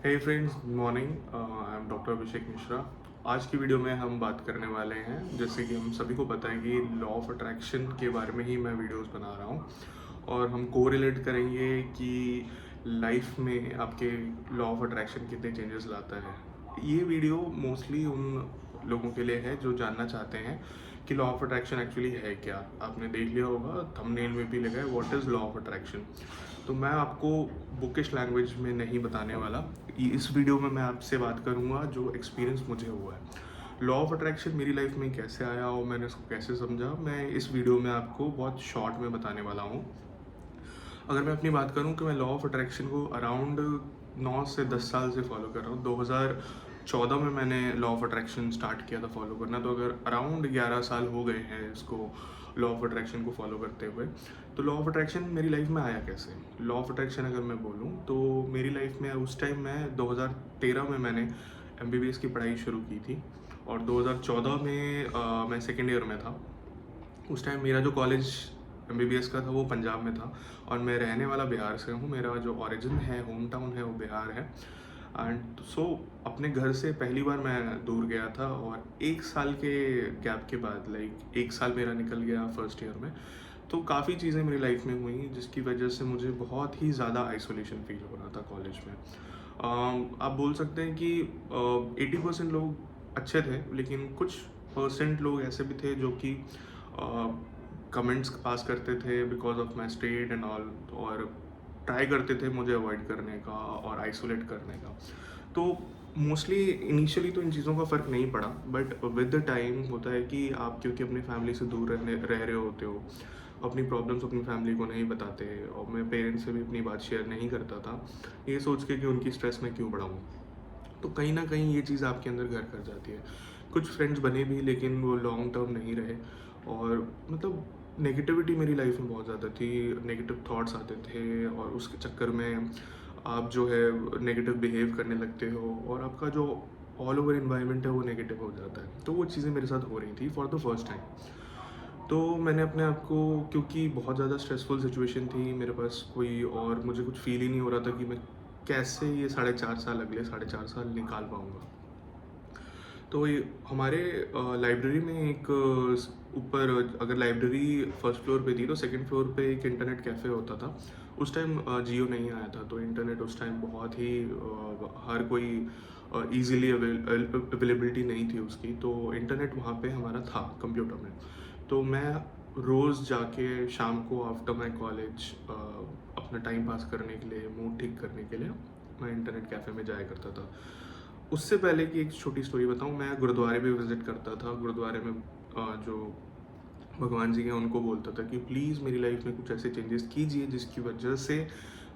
Hey friends, good morning. I am doctor Abhishek Mishra. आज की video में हम बात करने वाले हैं, जैसे कि हम सभी को पता है कि लॉ ऑफ अट्रैक्शन के बारे में ही मैं वीडियोस बना रहा हूँ। और हम कोरिलेट करेंगे कि लाइफ में आपके लॉ ऑफ अट्रैक्शन कितने चेंजेस लाता है। ये वीडियो मोस्टली उन लोगों के लिए है जो जानना चाहते हैं कि लॉ ऑफ अट्रैक्शन एक्चुअली है क्या। आपने देख लिया होगा, थंबनेल में भी लिखा है what is law of attraction. तो मैं आपको बुकिश लैंग्वेज में नहीं बताने वाला। इस वीडियो में मैं आपसे बात करूंगा जो एक्सपीरियंस मुझे हुआ है। लॉ ऑफ अट्रैक्शन मेरी लाइफ में कैसे आया और मैंने इसको कैसे समझा, मैं इस वीडियो में आपको बहुत शॉर्ट में बताने वाला हूँ। अगर मैं अपनी बात करूँ कि मैं लॉ ऑफ अट्रैक्शन को अराउंड 9 से 10 साल से फॉलो कर रहा हूँ। 2014 में मैंने लॉ ऑफ अट्रैक्शन स्टार्ट किया था फॉलो करना, तो अगर अराउंड 11 साल हो गए हैं इसको लॉ ऑफ अट्रैक्शन को फॉलो करते हुए। तो लॉ ऑफ अट्रैक्शन मेरी लाइफ में आया कैसे? लॉ ऑफ अट्रैक्शन अगर मैं बोलूँ तो मेरी लाइफ में उस टाइम मैं 2013 में मैंने MBBS की पढ़ाई शुरू की थी और 2014 में मैं सेकेंड ईयर में था। उस टाइम मेरा जो कॉलेज MBBS का था वो पंजाब में था और मैं रहने वाला बिहार से हूँ। मेरा जो ओरिजिन है, होम टाउन है, वो बिहार है। एंड सो अपने घर से पहली बार मैं दूर गया था और 1 साल के गैप के बाद, लाइक 1 साल मेरा निकल गया फर्स्ट ईयर में। तो काफ़ी चीज़ें मेरी लाइफ में हुई जिसकी वजह से मुझे बहुत ही ज़्यादा आइसोलेशन फील हो रहा था कॉलेज में। आप बोल सकते हैं कि 80% लोग अच्छे थे, लेकिन कुछ परसेंट लोग ऐसे भी थे जो कि कमेंट्स पास करते थे because of my state and all, और ट्राई करते थे मुझे अवॉइड करने का और आइसोलेट करने का। तो मोस्टली इनिशियली तो इन चीज़ों का फ़र्क नहीं पड़ा, बट विद द टाइम होता है कि आप क्योंकि अपनी फैमिली से दूर रह रहे होते हो, अपनी प्रॉब्लम्स अपनी फैमिली को नहीं बताते। और मैं पेरेंट्स से भी अपनी बात शेयर नहीं करता था, ये सोच के कि उनकी स्ट्रेस में क्यों बढ़ाऊँ। तो कहीं ना कहीं ये चीज़ आपके अंदर घर कर जाती है। कुछ फ्रेंड्स बने भी, लेकिन वो लॉन्ग टर्म नहीं रहे। और मतलब नेगेटिविटी मेरी लाइफ में बहुत ज़्यादा थी, नेगेटिव थॉट्स आते थे और उसके चक्कर में आप जो है नेगेटिव बिहेव करने लगते हो और आपका जो ऑल ओवर इन्वायरमेंट है वो नेगेटिव हो जाता है। तो वो चीज़ें मेरे साथ हो रही थी फॉर द फर्स्ट टाइम। तो मैंने अपने आप को, क्योंकि बहुत ज़्यादा स्ट्रेसफुल सिचुएशन थी, मेरे पास कोई और मुझे कुछ फील ही नहीं हो रहा था कि मैं कैसे ये 4.5 साल, अगले 4.5 साल निकाल पाऊँगा। तो ये हमारे लाइब्रेरी में एक ऊपर, अगर लाइब्रेरी फर्स्ट फ्लोर पे थी तो सेकंड फ्लोर पे एक इंटरनेट कैफ़े होता था। उस टाइम जियो नहीं आया था, तो इंटरनेट उस टाइम बहुत ही हर कोई ईज़िली अवेलेबिलिटी नहीं थी उसकी। तो इंटरनेट वहाँ पे हमारा था कंप्यूटर में। तो मैं रोज़ जाके शाम को आफ्टर माई कॉलेज अपना टाइम पास करने के लिए, मूड ठीक करने के लिए मैं इंटरनेट कैफ़े में जाया करता था। उससे पहले की एक छोटी स्टोरी बताऊँ, मैं गुरुद्वारे भी विज़िट करता था। गुरुद्वारे में जो भगवान जी हैं उनको बोलता था कि प्लीज़ मेरी लाइफ में कुछ ऐसे चेंजेस कीजिए जिसकी वजह से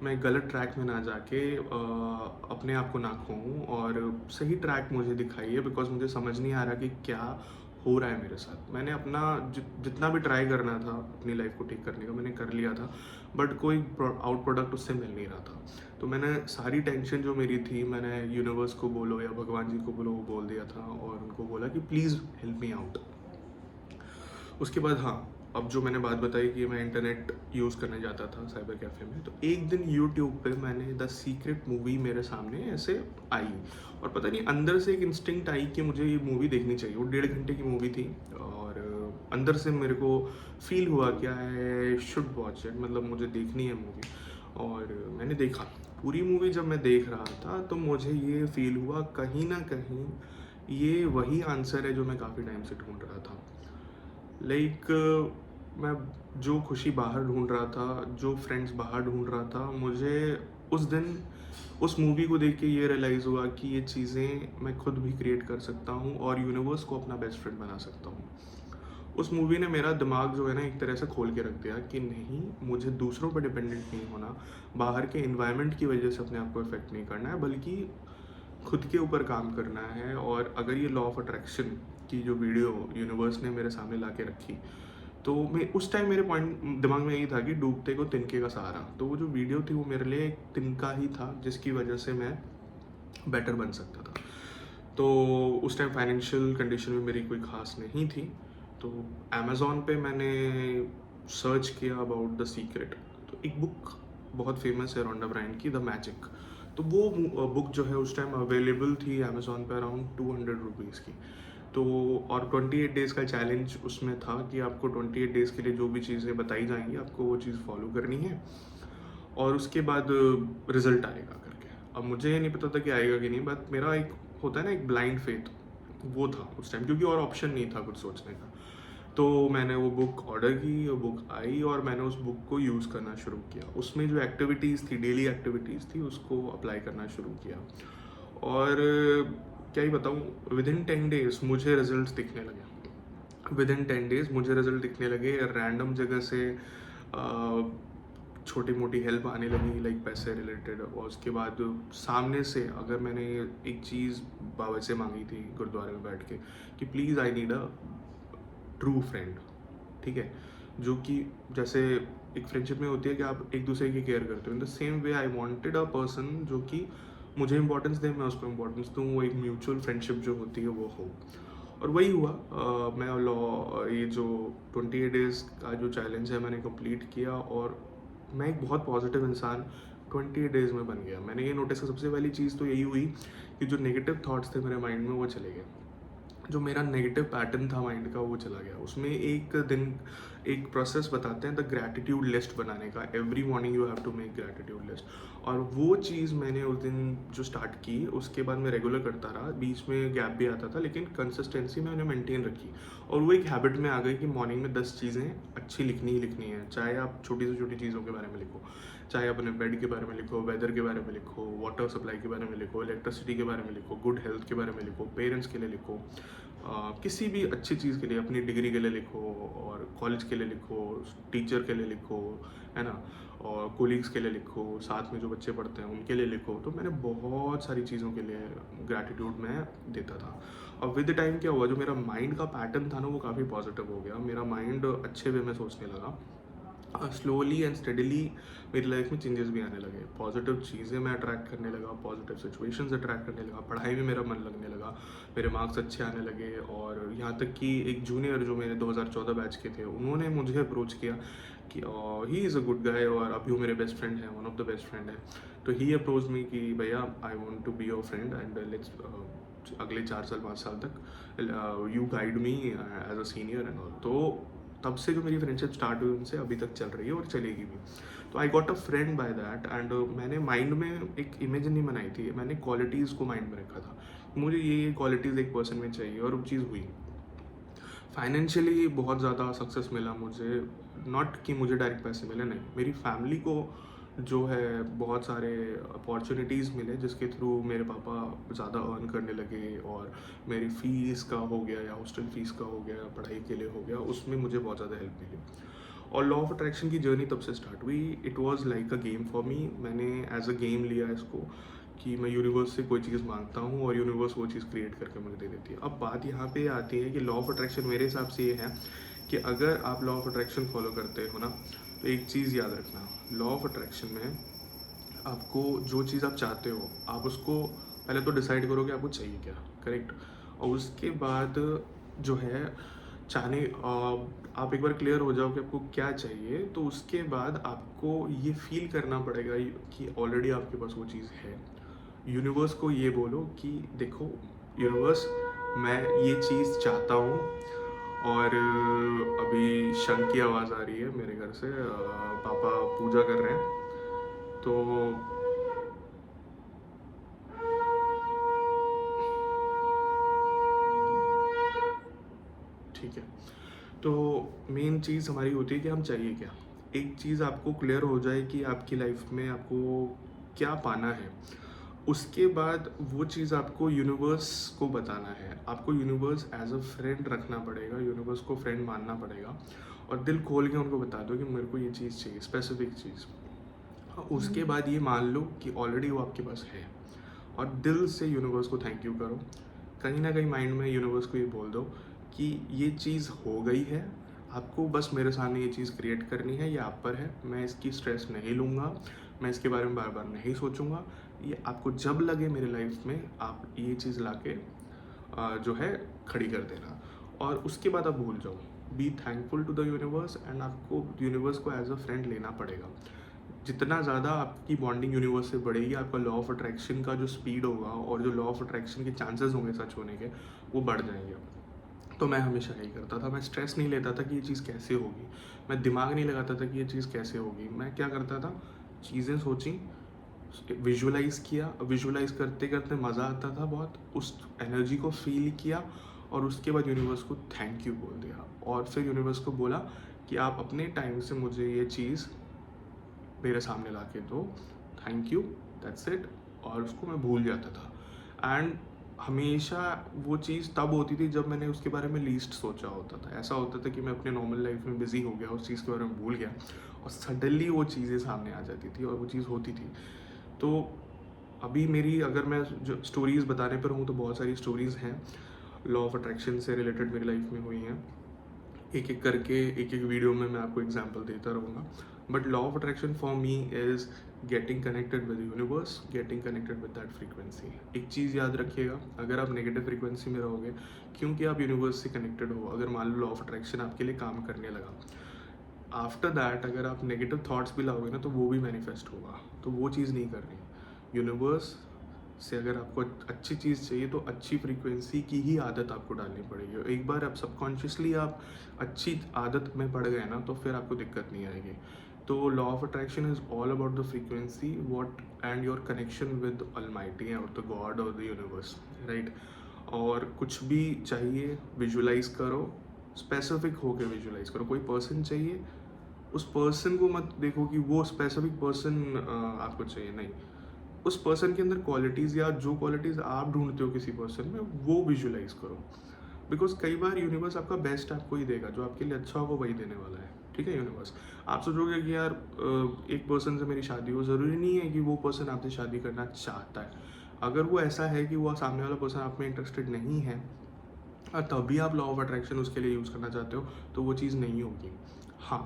मैं गलत ट्रैक में ना जाके अपने आप को ना खोऊं और सही ट्रैक मुझे दिखाइए, बिकॉज मुझे समझ नहीं आ रहा कि क्या हो रहा है मेरे साथ। मैंने अपना जितना भी ट्राई करना था अपनी लाइफ को ठीक करने का मैंने कर लिया था, बट कोई आउट प्रोडक्ट उससे मिल नहीं रहा था। तो मैंने सारी टेंशन जो मेरी थी, मैंने यूनिवर्स को बोलो या भगवान जी को बोलो, वो बोल दिया था और उनको बोला कि प्लीज़ हेल्प मी आउट। उसके बाद हाँ, अब जो मैंने बात बताई कि मैं इंटरनेट यूज़ करने जाता था साइबर कैफ़े में, तो एक दिन यूट्यूब पे मैंने द सीक्रेट मूवी मेरे सामने ऐसे आई और पता नहीं अंदर से एक इंस्टिंक्ट आई कि मुझे ये मूवी देखनी चाहिए। वो 1.5 घंटे की मूवी थी और अंदर से मेरे को फील हुआ कि आई शुड वॉच इट, मतलब मुझे देखनी है मूवी। और मैंने देखा पूरी मूवी। जब मैं देख रहा था तो मुझे ये फील हुआ कहीं ना कहीं ये वही आंसर है जो मैं काफ़ी टाइम से ढूंढ रहा था। लाइक मैं जो खुशी बाहर ढूंढ रहा था, जो फ्रेंड्स बाहर ढूंढ रहा था, मुझे उस दिन उस मूवी को देख के ये रियलाइज़ हुआ कि ये चीज़ें मैं खुद भी क्रिएट कर सकता हूँ और यूनिवर्स को अपना बेस्ट फ्रेंड बना सकता हूँ। उस मूवी ने मेरा दिमाग जो है ना एक तरह से खोल के रख दिया कि नहीं, मुझे दूसरों पर डिपेंडेंट नहीं होना, बाहर के इन्वायरमेंट की वजह से अपने आप को इफेक्ट नहीं करना है, बल्कि खुद के ऊपर काम करना है। और अगर ये लॉ ऑफ अट्रैक्शन की जो वीडियो यूनिवर्स ने मेरे सामने ला के रखी, तो मैं उस टाइम मेरे पॉइंट दिमाग में यही था कि डूबते को तिनके का सहारा। तो वो जो वीडियो थी वो मेरे लिए एक तिनका ही था जिसकी वजह से मैं बेटर बन सकता था। तो उस टाइम फाइनेंशियल कंडीशन में मेरी कोई खास नहीं थी। तो अमेज़ॉन पे मैंने सर्च किया अबाउट द सीक्रेट। तो एक बुक बहुत फेमस है रोंडा ब्रायन की, द मैजिक। तो वो बुक जो है उस टाइम अवेलेबल थी अमेज़ॉन पे अराउंड 200 रुपीज़ की। तो और 28 डेज़ का चैलेंज उसमें था कि आपको 28 डेज़ के लिए जो भी चीज़ें बताई जाएंगी आपको वो चीज़ फॉलो करनी है और उसके बाद रिजल्ट आएगा करके। अब मुझे ये नहीं पता था कि आएगा कि नहीं, बट मेरा एक होता है ना एक ब्लाइंड फेथ, वो था उस टाइम, क्योंकि और ऑप्शन नहीं था कुछ सोचने का। तो मैंने वो बुक ऑर्डर की, वो बुक आई और मैंने उस बुक को यूज़ करना शुरू किया। उसमें जो एक्टिविटीज़ थी, डेली एक्टिविटीज़ थी, उसको अप्लाई करना शुरू किया। और क्या ही बताऊँ, विद इन 10 डेज़ मुझे रिजल्ट दिखने लगे। विद इन 10 डेज़ मुझे रिजल्ट दिखने लगे, रैंडम जगह से छोटी मोटी हेल्प आने लगी, लाइक पैसे रिलेटेड। और उसके बाद सामने से अगर मैंने एक चीज़ बाबा से मांगी थी गुरुद्वारे में बैठ के कि please I need a true friend, ठीक है, जो कि जैसे एक फ्रेंडशिप में होती है कि आप एक दूसरे की केयर करते हो, in the same way I wanted a person जो कि मुझे इंपॉर्टेंस दे, मैं उसको इंपॉर्टेंस दूँ, वो एक म्यूचुअल फ्रेंडशिप जो होती है वो हो। और वही हुआ। मैं लॉ ये जो 28 डेज़ का जो चैलेंज है मैंने कंप्लीट किया और मैं एक बहुत पॉजिटिव इंसान 28 डेज़ में बन गया। मैंने ये नोटिस किया, सबसे पहली चीज़ तो यही हुई कि जो नेगेटिव थॉट्स थे मेरे माइंड में वो चले गए। जो मेरा नेगेटिव पैटर्न था माइंड का वो चला गया। उसमें एक दिन एक प्रोसेस बताते हैं द ग्रैटिट्यूड लिस्ट बनाने का। Every morning you have to make gratitude list, और वो चीज़ मैंने उस दिन जो स्टार्ट की उसके बाद मैं रेगुलर करता रहा। बीच में गैप भी आता था लेकिन कंसिस्टेंसी मैंने मेंटेन रखी और वो एक हैबिट में आ गई कि मॉर्निंग में 10 चीज़ें अच्छी लिखनी ही लिखनी है। चाहे आप छोटी से छोटी चीज़ों के बारे में लिखो, चाहे अपने बेड के बारे में लिखो, वेदर के बारे में लिखो, वाटर सप्लाई के बारे में लिखो, इलेक्ट्रिसिटी के बारे में लिखो, गुड हेल्थ के बारे में लिखो, पेरेंट्स के लिए लिखो, किसी भी अच्छी चीज़ के लिए, अपनी डिग्री के लिए लिखो और कॉलेज के लिए लिखो, टीचर के लिए लिखो, है ना, और कोलीग्स के लिए लिखो, साथ में जो बच्चे पढ़ते हैं उनके लिए लिखो। तो मैंने बहुत सारी चीज़ों के लिए ग्रैटिट्यूड में देता था। और विद टाइम क्या हुआ, जो मेरा माइंड का पैटर्न था ना वो काफ़ी पॉजिटिव हो गया। मेरा माइंड अच्छे वे में सोचने लगा। स्लोली एंड स्टडीली मेरी लाइफ में चेंजेस भी आने लगे। पॉजिटिव चीज़ें मैं अट्रैक्ट करने लगा, पॉजिटिव सिचुएशंस अट्रैक्ट करने लगा, पढ़ाई में मेरा मन लगने लगा, मेरे मार्क्स अच्छे आने लगे। और यहाँ तक कि एक जूनियर जो मेरे 2014 बैच के थे उन्होंने मुझे अप्रोच किया कि he is a good guy, और अभी वो मेरे बेस्ट फ्रेंड हैं, one of the best friend है। तो ही अप्रोच मी कि भैया I want to be your friend and let's अगले 4 साल 5 साल तक you guide me as a senior and all. तो तब से जो मेरी फ्रेंडशिप स्टार्ट हुई उनसे अभी तक चल रही है और चलेगी भी। तो I got a friend by that. And मैंने माइंड में एक इमेज नहीं बनाई थी, मैंने क्वालिटीज़ को माइंड में रखा था, मुझे ये क्वालिटीज़ एक पर्सन में चाहिए, और वो चीज़ हुई। फाइनेंशियली बहुत ज़्यादा सक्सेस मिला मुझे, नॉट कि मुझे डायरेक्ट पैसे मिले, नहीं, मेरी फैमिली को जो है बहुत सारे अपॉर्चुनिटीज़ मिले जिसके थ्रू मेरे पापा ज़्यादा अर्न करने लगे, और मेरी फ़ीस का हो गया या हॉस्टल फ़ीस का हो गया, पढ़ाई के लिए हो गया, उसमें मुझे बहुत ज़्यादा हेल्प मिली। और लॉ ऑफ अट्रैक्शन की जर्नी तब से स्टार्ट हुई। It was like a game for me. मैंने एज अ गेम लिया इसको कि मैं यूनिवर्स से कोई चीज़ मांगता हूँ और यूनिवर्स वो चीज़ क्रिएट करके मुझे दे देती है। अब बात यहाँ पे आती है कि लॉ ऑफ अट्रैक्शन मेरे हिसाब से ये है कि अगर आप लॉ ऑफ अट्रैक्शन फॉलो करते हो ना, तो एक चीज़ याद रखना, लॉ ऑफ अट्रैक्शन में आपको जो चीज़ आप चाहते हो आप उसको पहले तो डिसाइड करो कि आपको चाहिए क्या, करेक्ट। और उसके बाद जो है चाहने आप एक बार क्लियर हो जाओ कि आपको क्या चाहिए, तो उसके बाद आपको ये फील करना पड़ेगा कि ऑलरेडी आपके पास वो चीज़ है। यूनिवर्स को ये बोलो कि देखो यूनिवर्स, मैं ये चीज़ चाहता हूँ। और अभी शंख की आवाज़ आ रही है मेरे घर से, पापा पूजा कर रहे हैं। तो ठीक है। तो मेन चीज़ हमारी होती है कि हम चाहिए क्या। एक चीज़ आपको क्लियर हो जाए कि आपकी लाइफ में आपको क्या पाना है, उसके बाद वो चीज़ आपको यूनिवर्स को बताना है। आपको यूनिवर्स एज अ फ्रेंड रखना पड़ेगा, यूनिवर्स को फ्रेंड मानना पड़ेगा, और दिल खोल के उनको बता दो कि मेरे को ये चीज़ चाहिए, स्पेसिफिक चीज़। उसके बाद ये मान लो कि ऑलरेडी वो आपके पास है, और दिल से यूनिवर्स को थैंक यू करो। कहीं ना कहीं माइंड में यूनिवर्स को ये बोल दो कि ये चीज़ हो गई है, आपको बस मेरे सामने ये चीज़ क्रिएट करनी है, ये आप पर है, मैं इसकी स्ट्रेस नहीं लूँगा, मैं इसके बारे में बार बार नहीं सोचूंगा। ये आपको जब लगे मेरे लाइफ में आप ये चीज़ लाके जो है खड़ी कर देना, और उसके बाद आप भूल जाओ। Be thankful to the universe, and आपको यूनिवर्स को एज अ फ्रेंड लेना पड़ेगा। जितना ज़्यादा आपकी बॉन्डिंग यूनिवर्स से बढ़ेगी, आपका लॉ ऑफ अट्रैक्शन का जो स्पीड होगा और जो लॉ ऑफ अट्रैक्शन के चांसेस होंगे सच होने के, वो बढ़ जाएंगे। तो मैं हमेशा यही करता था, मैं स्ट्रेस नहीं लेता था कि ये चीज़ कैसे होगी, मैं दिमाग नहीं लगाता था कि ये चीज़ कैसे होगी। मैं क्या करता था, चीज़ें सोची, विजुअलाइज़ किया, विजुअलाइज़ करते करते मज़ा आता था बहुत, उस एनर्जी को फील किया और उसके बाद यूनिवर्स को थैंक यू बोल दिया। और फिर यूनिवर्स को बोला कि आप अपने टाइम से मुझे ये चीज़ मेरे सामने ला के दो, थैंक यू, दैट्स इट। और उसको मैं भूल जाता था। एंड हमेशा वो चीज़ तब होती थी जब मैंने उसके बारे में लीस्ट सोचा होता था। ऐसा होता था कि मैं अपने नॉर्मल लाइफ में बिजी हो गया, उस चीज़ के बारे में भूल गया और सडनली वो चीज़ें सामने आ जाती थी और वो चीज़ होती थी। तो अभी मेरी, अगर मैं जो स्टोरीज़ बताने पर हूँ, तो बहुत सारी स्टोरीज़ हैं लॉ ऑफ अट्रैक्शन से रिलेटेड मेरी लाइफ में हुई हैं। एक एक करके एक एक वीडियो में मैं आपको एग्जांपल देता रहूँगा। But law of attraction for me is getting connected with universe, getting connected with that frequency. एक चीज़ याद रखिएगा, अगर आप नेगेटिव फ्रीक्वेंसी में रहोगे, क्योंकि आप यूनिवर्स से कनेक्टेड हो, अगर मान लो लॉ ऑफ अट्रैक्शन आपके लिए काम करने लगा, आफ्टर दैट अगर आप नेगेटिव थॉट्स भी लाओगे ना, तो वो भी मैनिफेस्ट होगा। तो वो चीज़ नहीं करनी। यूनिवर्स से अगर आपको अच्छी चीज़ चाहिए तो अच्छी फ्रीक्वेंसी की ही आदत आपको डालनी पड़ेगी। एक बार आप सबकॉन्शियसली आप अच्छी आदत में पड़ गए ना, तो फिर आपको दिक्कत नहीं आएगी। तो law of attraction is all about the frequency what and your connection with almighty और द गॉड और द यूनिवर्स, राइट। और कुछ भी चाहिए विजुलाइज करो, स्पेसिफिक होकर विजुलाइज करो। कोई पर्सन चाहिए, उस पर्सन को मत देखो कि वो स्पेसिफिक पर्सन आपको चाहिए, नहीं। उस पर्सन के अंदर क्वालिटीज़ या जो क्वालिटीज़ आप ढूंढते हो किसी पर्सन में, वो विजुलाइज करो। बिकॉज कई बार यूनिवर्स आपका बेस्ट आपको ही देगा, जो आपके लिए अच्छा होगा वही देने वाला है, ठीक है। यूनिवर्स, आप सोचोगे कि यार एक पर्सन से मेरी शादी हो, ज़रूरी नहीं है कि वो पर्सन आपसे शादी करना चाहता है। अगर वो ऐसा है कि वो सामने वाला पर्सन आप में इंटरेस्टेड नहीं है और तभी आप लॉ ऑफ अट्रैक्शन उसके लिए यूज़ करना चाहते हो, तो वो चीज़ नहीं होगी। हाँ,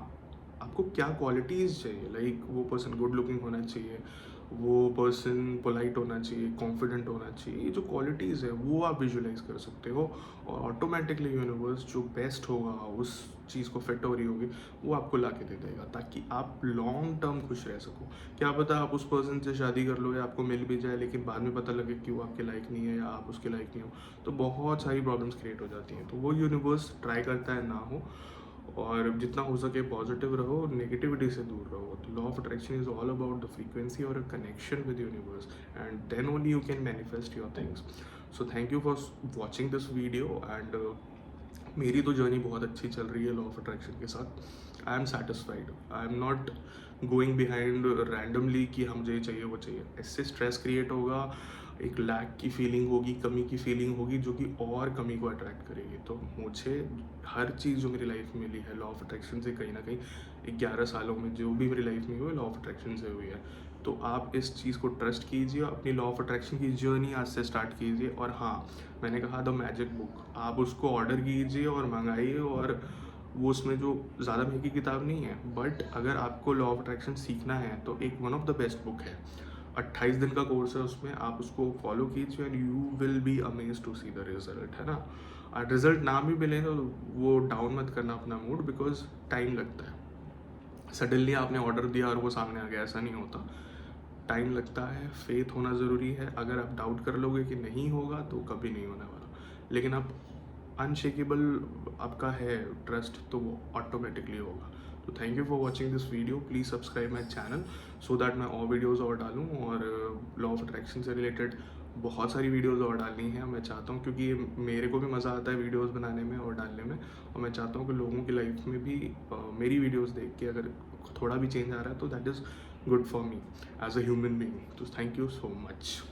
आपको क्या क्वालिटीज़ चाहिए, लाइक वो पर्सन गुड लुकिंग होना चाहिए, वो पर्सन पोलाइट होना चाहिए, कॉन्फिडेंट होना चाहिए। ये जो क्वालिटीज़ है वो आप विजुलाइज कर सकते हो और ऑटोमेटिकली यूनिवर्स जो बेस्ट होगा, उस चीज़ को फिट हो रही होगी, वो आपको ला के दे देगा, ताकि आप लॉन्ग टर्म खुश रह सको। क्या पता आप उस पर्सन से शादी कर लो या आपको मिल भी जाए, लेकिन बाद में पता लगे कि वो आपके लायक नहीं है या आप उसके लायक नहीं हो, तो बहुत सारी प्रॉब्लम्स क्रिएट हो जाती हैं। तो वो यूनिवर्स ट्राई करता है ना हो, और जितना हो सके पॉजिटिव रहो, नेगेटिविटी से दूर रहो। तो law of attraction is all about the frequency और a connection with universe, and then only you can manifest your things. So thank you for watching this video. And मेरी तो जर्नी बहुत अच्छी चल रही है लॉ ऑफ अट्रैक्शन के साथ। I am satisfied, I am not going behind randomly कि हम मुझे चाहिए वो चाहिए। इससे स्ट्रेस क्रिएट होगा, एक लैक की फीलिंग होगी, कमी की फीलिंग होगी, जो कि और कमी को अट्रैक्ट करेगी। तो मुझे हर चीज़ जो मेरी लाइफ में मिली है लॉ ऑफ अट्रैक्शन से, कहीं ना कहीं 11 सालों में जो भी मेरी लाइफ में हुई है लॉ ऑफ अट्रैक्शन से हुई है। तो आप इस चीज़ को ट्रस्ट कीजिए, अपनी लॉ ऑफ अट्रैक्शन की जर्नी आज से स्टार्ट कीजिए। और हाँ, मैंने कहा द मैजिक बुक, आप उसको ऑर्डर कीजिए और मंगाइए। और वो उसमें जो ज़्यादा महंगी किताब नहीं है, बट अगर आपको लॉ ऑफ अट्रैक्शन सीखना है तो एक one of the best book है। 28 दिन का कोर्स है उसमें, आप उसको फॉलो कीजिए and you will be amazed to see the result, है ना। और रिजल्ट ना भी मिले तो वो डाउन मत करना अपना मूड, बिकॉज टाइम लगता है। सडनली आपने ऑर्डर दिया और वो सामने आ गया, ऐसा नहीं होता, टाइम लगता है। फेथ होना ज़रूरी है। अगर आप डाउट कर लोगे कि नहीं होगा तो कभी नहीं होने वाला, लेकिन आप अनशेकेबल आपका है ट्रस्ट, तो वो ऑटोमेटिकली होगा। तो thank you for watching this video. Please subscribe my channel so that मैं और वीडियोज़ और डालूँ। और लॉ ऑफ अट्रैक्शन से रिलेटेड बहुत सारी वीडियोज़ और डालनी है मैं चाहता हूँ, क्योंकि मेरे को भी मज़ा आता है वीडियोज़ बनाने में और डालने में। और मैं चाहता हूँ कि लोगों की लाइफ में भी मेरी वीडियोज़ देख के अगर थोड़ा भी चेंज आ रहा है तो that is good for me as a human being. तो थैंक यू सो मच।